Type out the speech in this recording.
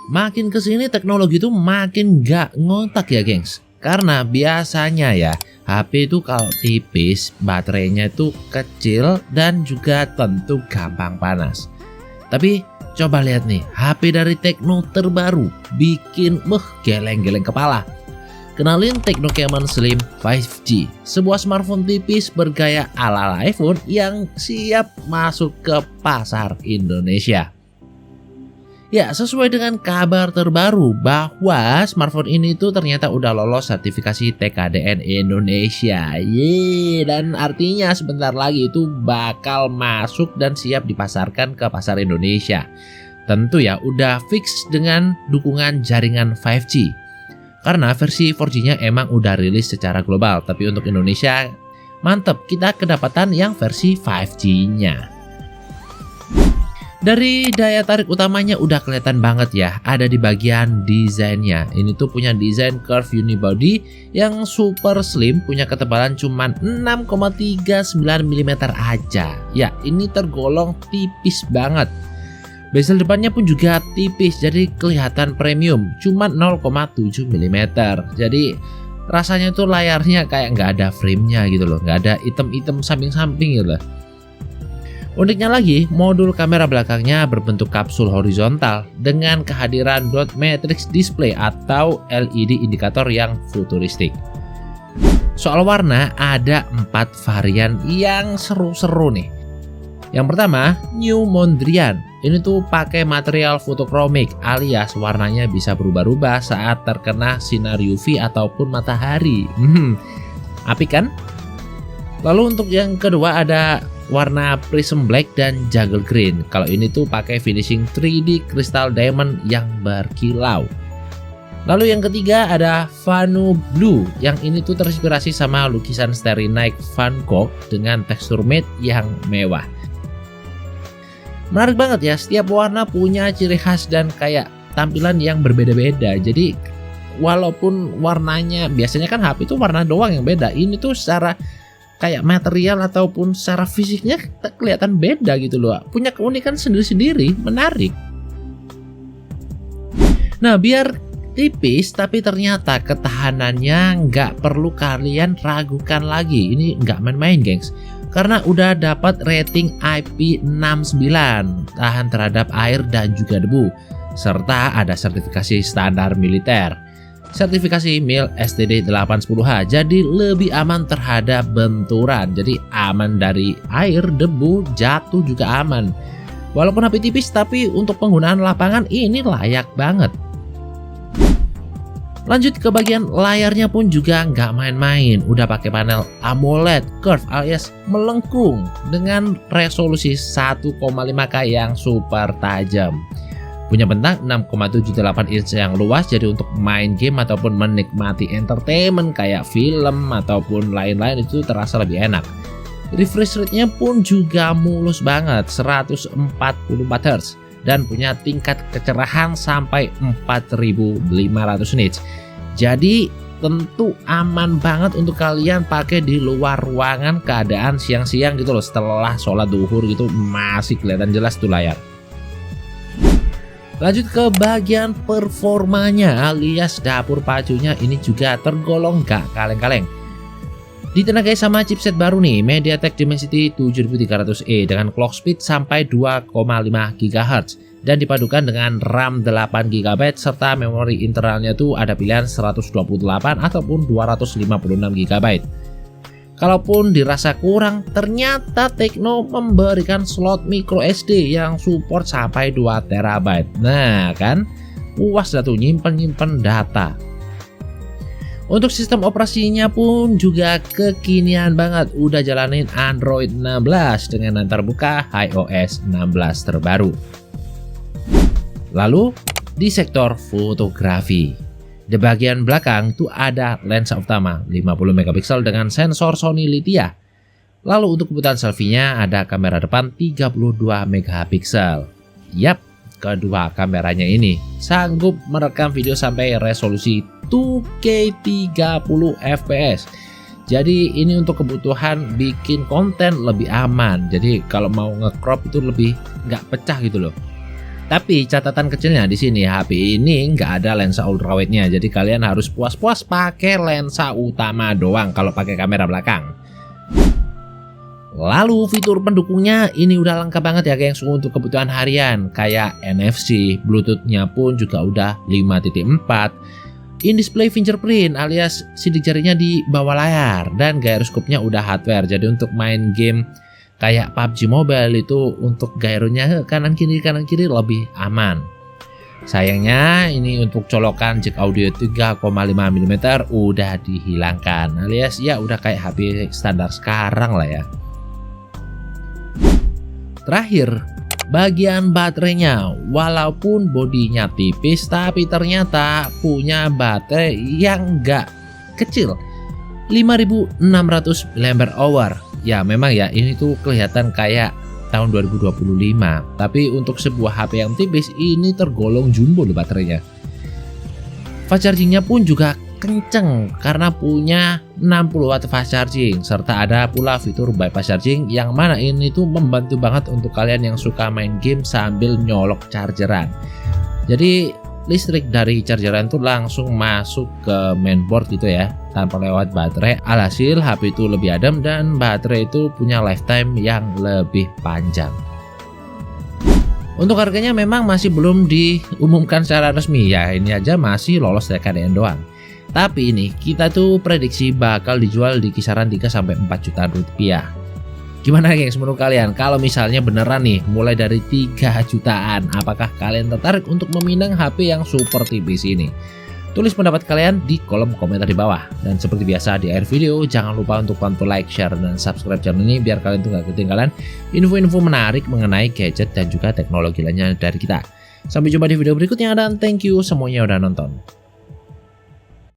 makin kesini teknologi itu makin gak ngotak ya gengs. Karena biasanya ya HP itu kalau tipis baterainya itu kecil dan juga tentu gampang panas. Tapi coba lihat nih HP dari Tecno terbaru bikin geleng-geleng kepala. Kenalin Tecno Camon Slim 5G, sebuah smartphone tipis bergaya ala iPhone yang siap masuk ke pasar Indonesia. Ya, sesuai dengan kabar terbaru bahwa smartphone ini tuh ternyata udah lolos sertifikasi TKDN Indonesia. Dan artinya sebentar lagi itu bakal masuk dan siap dipasarkan ke pasar Indonesia. Tentu ya udah fix dengan dukungan jaringan 5G. Karena versi 4G-nya emang udah rilis secara global, tapi untuk Indonesia mantep kita kedapatan yang versi 5G-nya. Dari daya tarik utamanya udah kelihatan banget ya, ada di bagian desainnya. Ini tuh punya desain curve unibody yang super slim, punya ketebalan cuman 6,39 mm aja. Ya, ini tergolong tipis banget. Bezel depannya pun juga tipis, jadi kelihatan premium, cuman 0,7 mm. Jadi rasanya tuh layarnya kayak nggak ada frame-nya gitu loh, nggak ada item-item samping-samping gitu loh. Uniknya lagi, modul kamera belakangnya berbentuk kapsul horizontal dengan kehadiran dot matrix display atau LED indikator yang futuristik. Soal warna, ada 4 varian yang seru-seru nih. Yang pertama, New Mondrian. Ini tuh pakai material photochromic alias warnanya bisa berubah-ubah saat terkena sinar UV ataupun matahari. Apik kan? Lalu untuk yang kedua ada warna Prism Black dan Jungle Green. Kalau ini tuh pakai finishing 3D Crystal Diamond yang berkilau. Lalu yang ketiga ada Vanu Blue. Yang ini tuh terinspirasi sama lukisan Starry Night Van Gogh dengan tekstur matte yang mewah. Menarik banget ya, setiap warna punya ciri khas dan kayak tampilan yang berbeda-beda. Jadi walaupun warnanya biasanya kan HP itu warna doang yang beda, ini tuh secara kayak material ataupun secara fisiknya kelihatan beda gitu loh. Punya keunikan sendiri-sendiri, menarik. Nah, biar tipis tapi ternyata ketahanannya nggak perlu kalian ragukan lagi. Ini nggak main-main gengs. Karena udah dapat rating IP69, tahan terhadap air dan juga debu. Serta ada sertifikasi standar militer. Sertifikasi MIL STD 810H, jadi lebih aman terhadap benturan. Jadi aman dari air, debu, jatuh juga aman. Walaupun HP tipis tapi untuk penggunaan lapangan ini layak banget. Lanjut ke bagian layarnya pun juga nggak main-main. Udah pakai panel AMOLED curve alias melengkung dengan resolusi 1,5K yang super tajam. Punya bentang 6,78 inch yang luas, jadi untuk main game ataupun menikmati entertainment kayak film ataupun lain-lain itu terasa lebih enak. Refresh rate-nya pun juga mulus banget, 144 Hz dan punya tingkat kecerahan sampai 4500 nits. Jadi tentu aman banget untuk kalian pakai di luar ruangan keadaan siang-siang gitu loh, setelah sholat duhur gitu masih kelihatan jelas tuh layar. Lanjut ke bagian performanya alias dapur pacunya, ini juga tergolong gak kaleng-kaleng. Ditenagai sama chipset baru nih, MediaTek Dimensity 7300E dengan clock speed sampai 2,5 GHz dan dipadukan dengan RAM 8 GB serta memori internalnya tuh ada pilihan 128 ataupun 256 GB. Kalaupun dirasa kurang, ternyata Tecno memberikan slot micro SD yang support sampai 2 TB. Nah kan, puas dah tuh nyimpen data. Untuk sistem operasinya pun juga kekinian banget, udah jalanin Android 16 dengan yang terbuka iOS 16 terbaru. Lalu di sektor fotografi. Di bagian belakang tuh ada lensa utama 50 megapiksel dengan sensor Sony Lithia. Lalu untuk kebutuhan selfie-nya ada kamera depan 32 megapiksel. Yap, kedua kameranya ini sanggup merekam video sampai resolusi 2K 30 fps. Jadi ini untuk kebutuhan bikin konten lebih aman. Jadi kalau mau nge-crop itu lebih nggak pecah gitu loh. Tapi catatan kecilnya di sini, HP ini nggak ada lensa ultrawide-nya, jadi kalian harus puas-puas pakai lensa utama doang kalau pakai kamera belakang. Lalu fitur pendukungnya ini udah lengkap banget ya gengs untuk kebutuhan harian, kayak NFC, Bluetooth-nya pun juga udah 5.4, in-display fingerprint alias sidik jarinya di bawah layar, dan gyroscope-nya udah hardware, jadi untuk main game kayak PUBG Mobile itu untuk gyronya kanan kiri lebih aman. Sayangnya ini untuk colokan jack audio 3,5 mm udah dihilangkan, alias ya udah kayak HP standar sekarang lah ya. Terakhir, bagian baterainya, walaupun bodinya tipis tapi ternyata punya baterai yang gak kecil, 5600 mAh. Ya memang ya ini tuh kelihatan kayak tahun 2025, tapi untuk sebuah HP yang tipis ini tergolong jumbo loh baterainya. Fast chargingnya pun juga kenceng karena punya 60 watt fast charging, serta ada pula fitur bypass charging yang mana ini tuh membantu banget untuk kalian yang suka main game sambil nyolok chargeran. Jadi listrik dari chargeran itu langsung masuk ke mainboard gitu ya, tanpa lewat baterai. Alhasil HP itu lebih adem dan baterai itu punya lifetime yang lebih panjang. Untuk harganya memang masih belum diumumkan secara resmi ya, ini aja masih lolos TKDN doang. Tapi ini kita tuh prediksi bakal dijual di kisaran 3-4 juta rupiah. Gimana gengs menurut kalian kalau misalnya beneran nih mulai dari 3 jutaan, apakah kalian tertarik untuk meminang HP yang super tipis ini? Tulis pendapat kalian di kolom komentar di bawah. Dan seperti biasa di akhir video jangan lupa untuk bantu like, share, dan subscribe channel ini biar kalian tuh gak ketinggalan info-info menarik mengenai gadget dan juga teknologi lainnya dari kita. Sampai jumpa di video berikutnya dan thank you semuanya udah nonton.